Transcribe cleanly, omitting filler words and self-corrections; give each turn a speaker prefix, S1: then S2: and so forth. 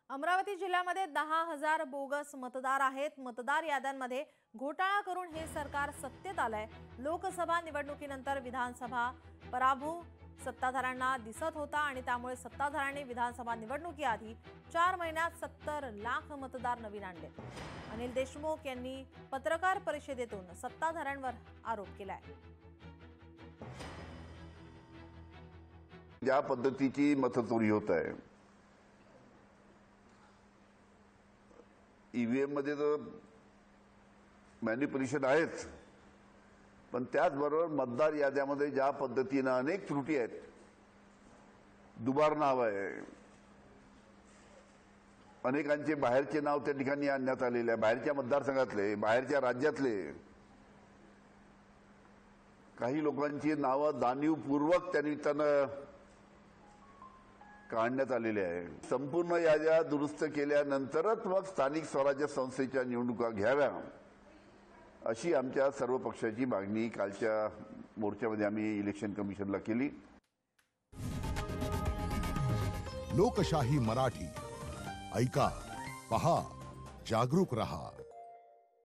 S1: अमरावती जिल्ह्यामध्ये 10,000 बोगस मतदार आहेत। मतदार याद्यांमध्ये घोटाळा करून हे सरकार सत्तेत आलंय। लोकसभा निवडणुकीनंतर विधानसभा पराभव सत्ताधाऱ्यांना दिसत होता आणि त्यामुळे सत्ताधाऱ्यांनी विधानसभा निवडणुकीआधी 4 महिन्यात 70 लाख मतदार नवीन आणले। अनिल देशमुख यांनी पत्रकार परिषदेतून सत्ताधाऱ्यांवर आरोप केलाय।
S2: ज्या पद्धतीची मतचोरी होत आहे, ईव्हीएम मध्ये तर मॅनिप्युलेशन आहेच, पण त्याचबरोबर मतदार याद्यामध्ये ज्या पद्धतीने अनेक त्रुटी आहेत, दुबार नाव आहे, अनेकांचे बाहेरचे नाव त्या ठिकाणी आणण्यात आलेले आहे, बाहेरच्या मतदारसंघातले, बाहेरच्या राज्यातले काही लोकांची नावं जाणीवपूर्वक त्या निमित्तानं काढण्यात आलेले आहे। संपूर्ण याद्या दुरुस्त केल्यानंतरच मग स्थानिक स्वराज्य संस्थेच्या निवडणुका घ्याव्या अशी आमच्या सर्व पक्षाची मागणी कालच्या मोर्चामध्ये आम्ही इलेक्शन कमिशनला केली।
S3: लोकशाही मराठी ऐका, पहा, जागरूक रहा।